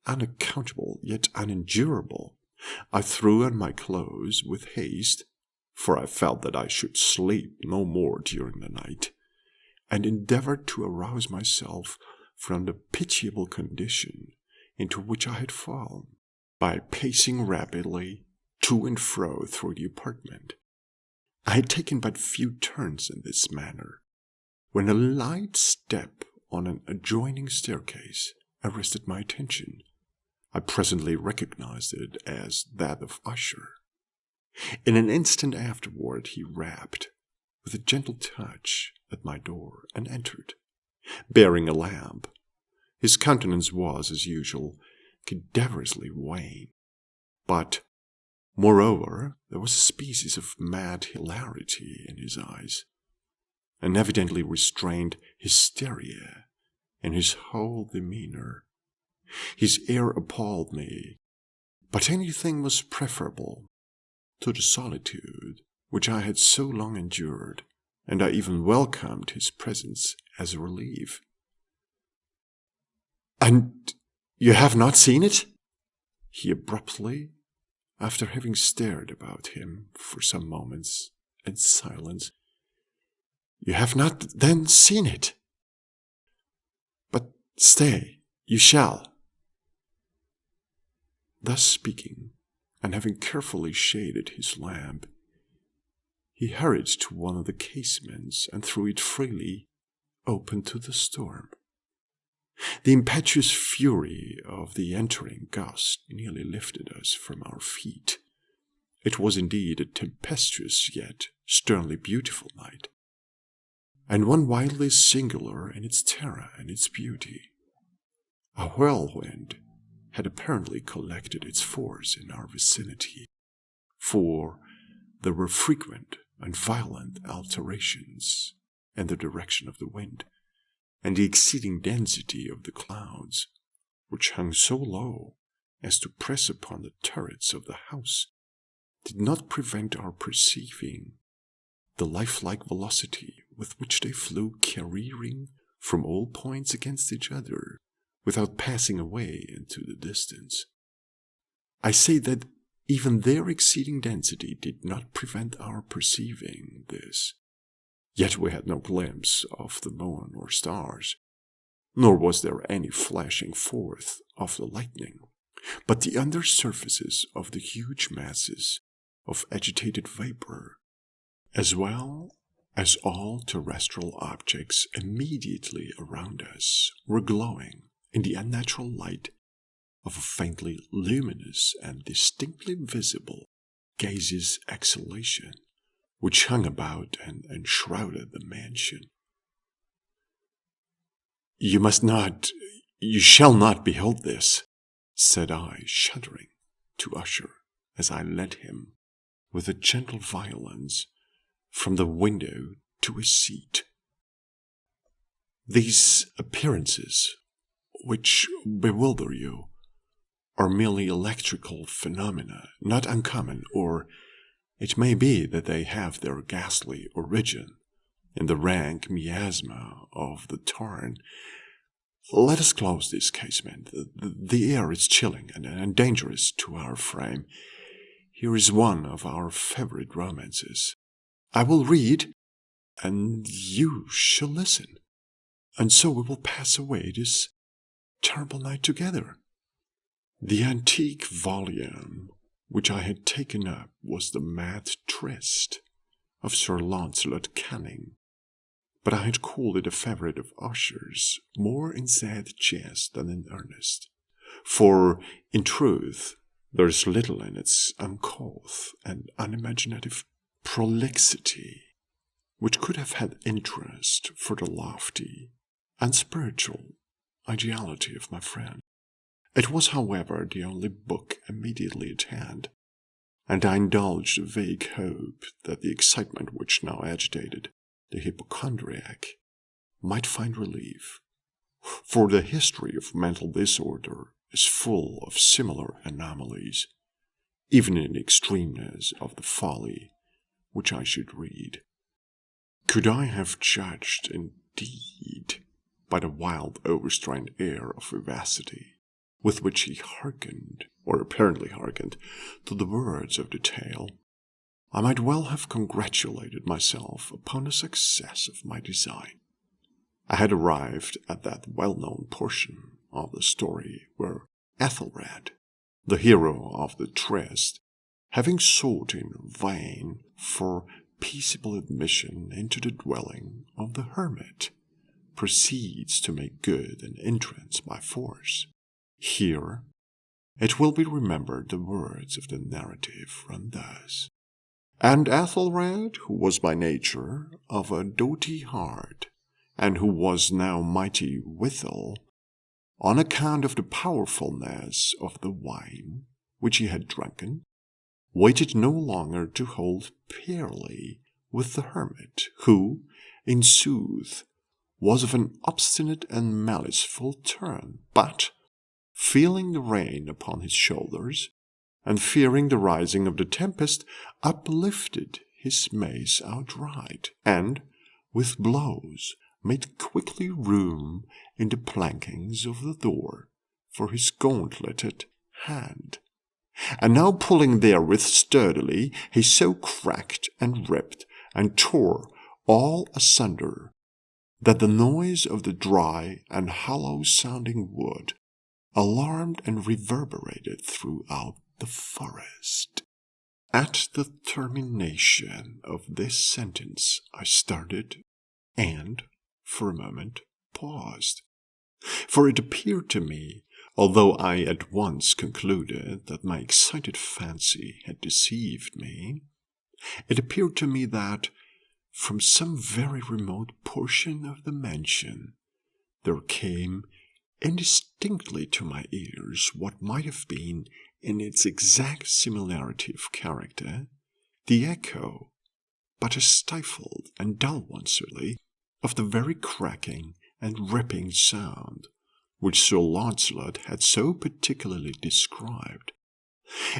unaccountable yet unendurable, I threw on my clothes with haste, for I felt that I should sleep no more during the night, and endeavored to arouse myself from the pitiable condition into which I had fallen, by pacing rapidly to and fro through the apartment. I had taken but few turns in this manner, when a light step on an adjoining staircase arrested my attention. I presently recognized it as that of Usher. In an instant afterward he rapped, with a gentle touch, at my door, and entered, bearing a lamp. His countenance was, as usual, cadaverously wan, but, moreover, there was a species of mad hilarity in his eyes, an evidently restrained hysteria in his whole demeanor. His air appalled me, but anything was preferable to the solitude which I had so long endured, and I even welcomed his presence as a relief. "And you have not seen it?" he abruptly, after having stared about him for some moments in silence. "You have not then seen it? But stay, you shall." Thus speaking, and having carefully shaded his lamp, he hurried to one of the casements and threw it freely open to the storm. The impetuous fury of the entering gust nearly lifted us from our feet. It was indeed a tempestuous yet sternly beautiful night, and one wildly singular in its terror and its beauty. A whirlwind had apparently collected its force in our vicinity, for there were frequent and violent alterations in the direction of the wind, and the exceeding density of the clouds, which hung so low as to press upon the turrets of the house, did not prevent our perceiving the lifelike velocity with which they flew careering from all points against each other, without passing away into the distance. I say that even their exceeding density did not prevent our perceiving this. Yet we had no glimpse of the moon or stars, nor was there any flashing forth of the lightning, but the under surfaces of the huge masses of agitated vapor, as well as all terrestrial objects immediately around us, were glowing in the unnatural light of a faintly luminous and distinctly visible gaseous exhalation, which hung about and enshrouded the mansion. "You shall not behold this," said I, shuddering, to Usher, as I led him, with a gentle violence, from the window to his seat. "These appearances, which bewilder you, are merely electrical phenomena, not uncommon, or it may be that they have their ghastly origin in the rank miasma of the tarn. Let us close this casement. The air is chilling and dangerous to our frame. Here is one of our favorite romances. I will read, and you shall listen, and so we will pass away this terrible night together." The antique volume which I had taken up was the Mad Tryst of Sir Launcelot Canning, but I had called it a favorite of Usher's more in sad jest than in earnest, for, in truth, there is little in its uncouth and unimaginative prolixity which could have had interest for the lofty and spiritual ideality of my friend. It was, however, the only book immediately at hand, and I indulged a vague hope that the excitement which now agitated the hypochondriac might find relief, for the history of mental disorder is full of similar anomalies, even in the extremeness of the folly which I should read. Could I have judged, indeed, by the wild, overstrained air of vivacity with which he hearkened, or apparently hearkened, to the words of the tale, I might well have congratulated myself upon the success of my design. I had arrived at that well-known portion of the story where Ethelred, the hero of the tryst, having sought in vain for peaceable admission into the dwelling of the hermit, proceeds to make good an entrance by force. Here, it will be remembered the words of the narrative run thus: "And Ethelred, who was by nature of a doughty heart, and who was now mighty withal, on account of the powerfulness of the wine which he had drunken, waited no longer to hold parley with the hermit, who, in sooth, was of an obstinate and maliceful turn, but, feeling the rain upon his shoulders, and fearing the rising of the tempest, uplifted his mace outright, and, with blows, made quickly room in the plankings of the door for his gauntleted hand. And now pulling therewith sturdily, he so cracked and ripped and tore all asunder, that the noise of the dry and hollow-sounding wood alarmed and reverberated throughout the forest." At the termination of this sentence I started, and, for a moment, paused, for it appeared to me, although I at once concluded that my excited fancy had deceived me, it appeared to me that, from some very remote portion of the mansion, there came indistinctly to my ears what might have been, in its exact similarity of character, the echo, but a stifled and dull one certainly, of the very cracking and ripping sound which Sir Launcelot had so particularly described.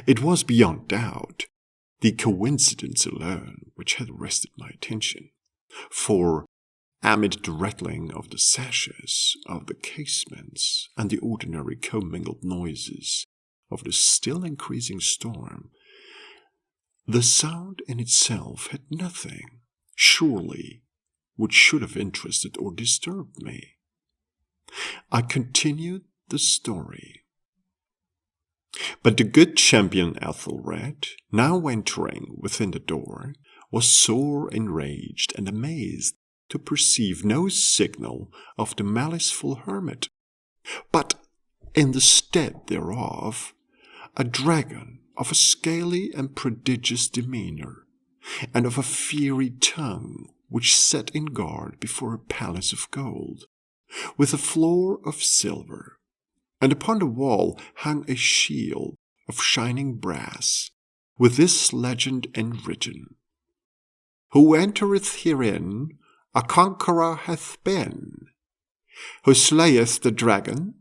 It was beyond doubt the coincidence alone which had arrested my attention, for amid the rattling of the sashes of the casements and the ordinary commingled noises of the still increasing storm, the sound in itself had nothing, surely, which should have interested or disturbed me. I continued the story. But the good champion Ethelred, now entering within the door, was sore enraged and amazed to perceive no signal of the maliceful hermit, but in the stead thereof a dragon of a scaly and prodigious demeanour, and of a fiery tongue, which sat in guard before a palace of gold, with a floor of silver, and upon the wall hung a shield of shining brass, with this legend enwritten: "Who entereth herein, a conqueror hath been. Who slayeth the dragon,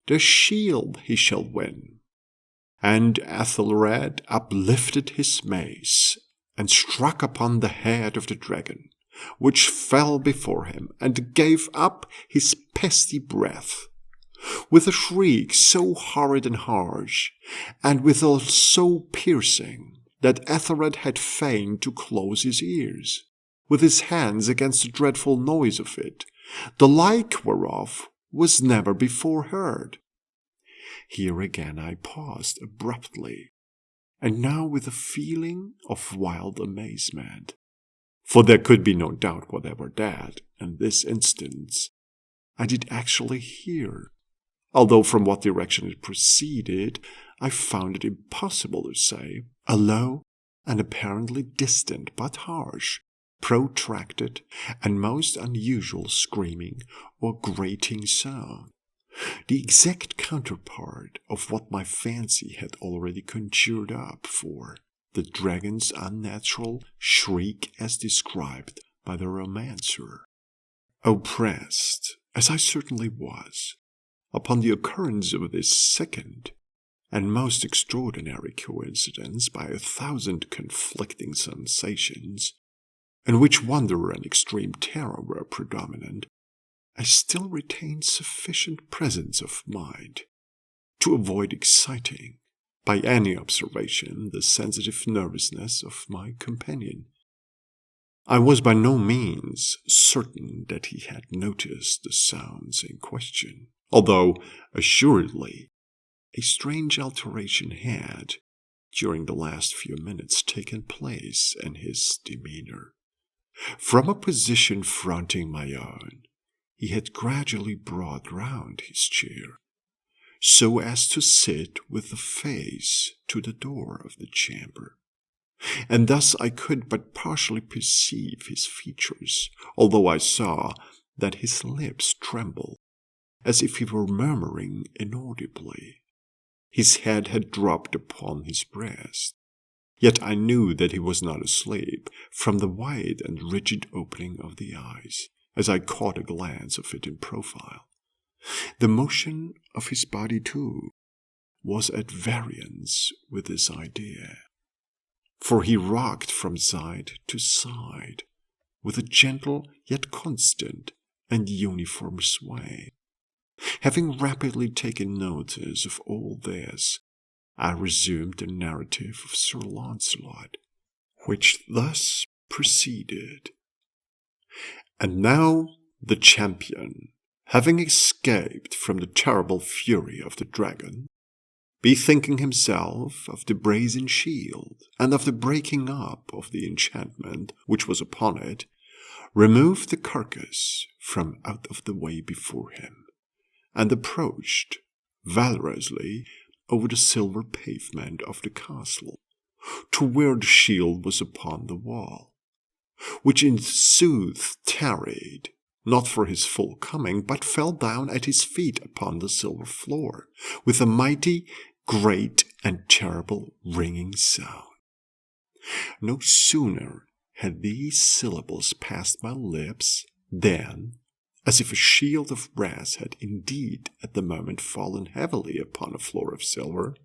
the shield he shall win." And Ethelred uplifted his mace, and struck upon the head of the dragon, which fell before him, and gave up his pesty breath, with a shriek so horrid and harsh, and withal so piercing, that Ethelred had fain to close his ears, with his hands against the dreadful noise of it, the like whereof was never before heard. Here again I paused abruptly, and now with a feeling of wild amazement, for there could be no doubt whatever that, in this instance, I did actually hear, although from what direction it proceeded I found it impossible to say, a low and apparently distant but harsh, protracted, and most unusual screaming or grating sound, the exact counterpart of what my fancy had already conjured up for the dragon's unnatural shriek as described by the romancer. Oppressed, as I certainly was, upon the occurrence of this second and most extraordinary coincidence by 1,000 conflicting sensations, in which wonder and extreme terror were predominant, I still retained sufficient presence of mind to avoid exciting by any observation the sensitive nervousness of my companion. I was by no means certain that he had noticed the sounds in question, although assuredly a strange alteration had, during the last few minutes, taken place in his demeanour. From a position fronting my own, he had gradually brought round his chair, so as to sit with the face to the door of the chamber, and thus I could but partially perceive his features, although I saw that his lips trembled, as if he were murmuring inaudibly. His head had dropped upon his breast, yet I knew that he was not asleep from the wide and rigid opening of the eyes, as I caught a glance of it in profile. The motion of his body, too, was at variance with this idea, for he rocked from side to side with a gentle yet constant and uniform sway. Having rapidly taken notice of all this, I resumed the narrative of Sir Launcelot, which thus proceeded. And now the champion, having escaped from the terrible fury of the dragon, bethinking himself of the brazen shield and of the breaking up of the enchantment which was upon it, removed the carcass from out of the way before him, and approached valorously over the silver pavement of the castle, to where the shield was upon the wall, which in sooth tarried, not for his full coming, but fell down at his feet upon the silver floor, with a mighty, great, and terrible ringing sound. No sooner had these syllables passed my lips than, as if a shield of brass had indeed at the moment fallen heavily upon a floor of silver,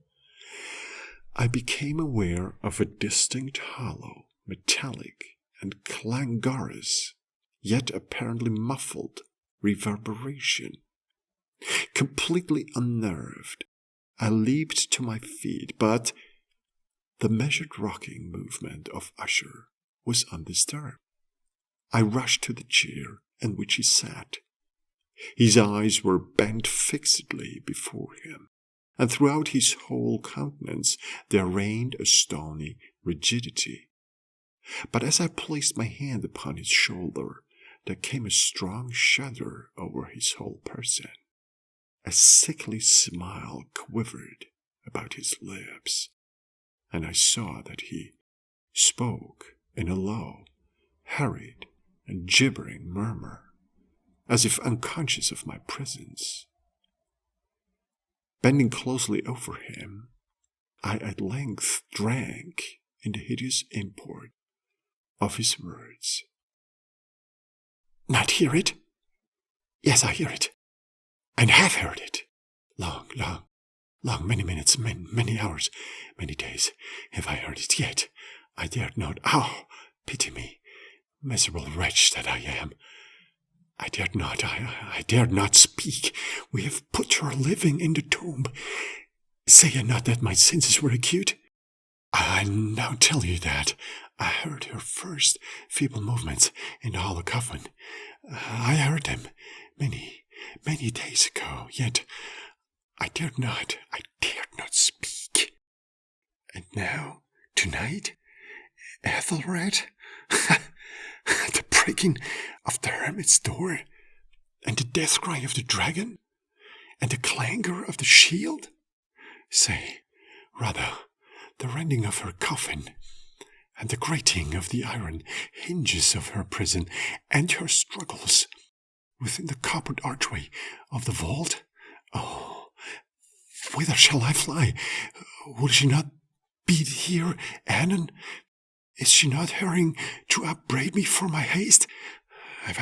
I became aware of a distinct hollow, metallic, and clangorous, yet apparently muffled reverberation. Completely unnerved, I leaped to my feet, but the measured rocking movement of Usher was undisturbed. I rushed to the chair in which he sat. His eyes were bent fixedly before him, and throughout his whole countenance there reigned a stony rigidity. But as I placed my hand upon his shoulder, there came a strong shudder over his whole person. A sickly smile quivered about his lips, and I saw that he spoke in a low, hurried, and gibbering murmur, as if unconscious of my presence. Bending closely over him, I at length drank in the hideous import of his words. "Not hear it? Yes, I hear it, and have heard it. Long, many minutes, many hours, many days have I heard it, yet I dared not. Oh, pity me, miserable wretch that I am. I dared not speak. We have put her living in the tomb. Say I not that my senses were acute? I now tell you that I heard her first feeble movements in the hollow coffin. I heard them many days ago, yet I dared not speak. And now, tonight, Ethelred, the breaking of the hermit's door, and the death cry of the dragon, and the clangor of the shield? Say, rather, the rending of her coffin, and the grating of the iron hinges of her prison, and her struggles within the coppered archway of the vault? Oh, whither shall I fly? Will she not be here, Anon? Is she not hurrying to upbraid me for my haste? Have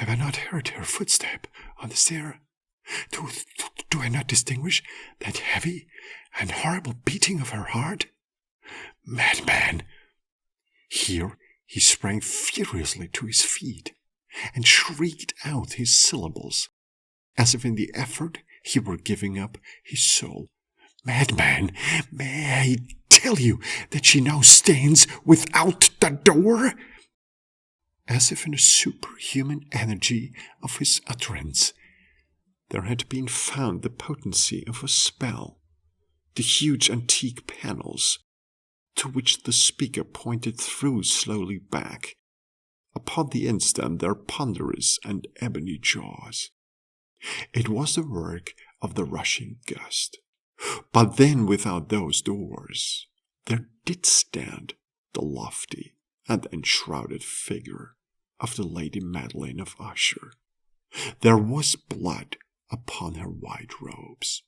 I not heard her footstep on the stair? Do I not distinguish that heavy and horrible beating of her heart? Madman! Here he sprang furiously to his feet and shrieked out his syllables, as if in the effort he were giving up his soul. Madman, may I tell you that she now stands without the door? As if in the superhuman energy of his utterance, there had been found the potency of a spell. The huge antique panels, to which the speaker pointed, threw slowly back, upon the instant, their ponderous and ebony jaws. It was the work of the rushing gust. But then without those doors, there did stand the lofty and enshrouded figure of the Lady Madeline of Usher. There was blood upon her white robes,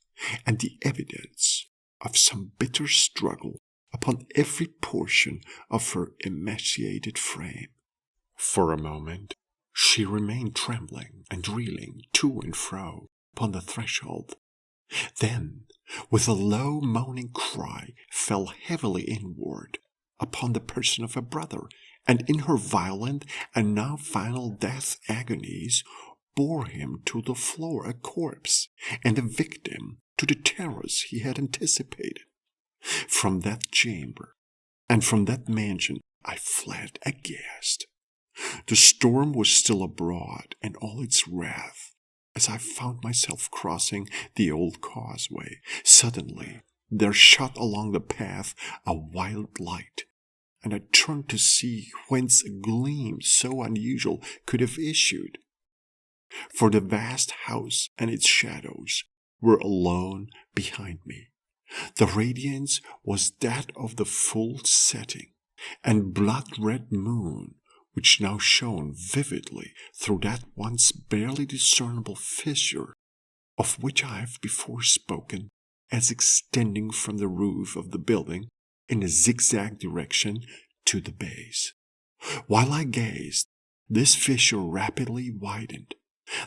and the evidence of some bitter struggle upon every portion of her emaciated frame. For a moment, she remained trembling and reeling to and fro upon the threshold. Then, with a low moaning cry, fell heavily inward upon the person of her brother, and in her violent and now final death agonies bore him to the floor a corpse, and a victim to the terrors he had anticipated. From that chamber, and from that mansion, I fled aghast. The storm was still abroad in all its wrath, as I found myself crossing the old causeway. Suddenly, there shot along the path a wild light, and I turned to see whence a gleam so unusual could have issued. For the vast house and its shadows were alone behind me. The radiance was that of the full setting and blood-red moon, which now shone vividly through that once barely discernible fissure of which I have before spoken as extending from the roof of the building in a zigzag direction to the base. While I gazed, this fissure rapidly widened.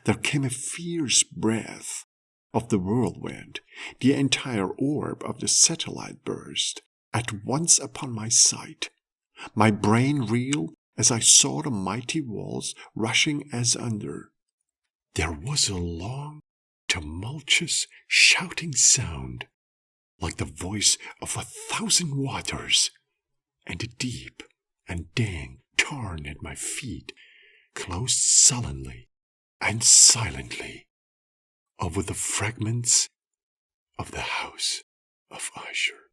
There came a fierce breath of the whirlwind. The entire orb of the satellite burst, at once upon my sight. My brain reeled as I saw the mighty walls rushing as under. There was a long, tumultuous, shouting sound, like the voice of 1,000 waters, and the deep and dank tarn at my feet closed sullenly and silently over the fragments of the House of Usher.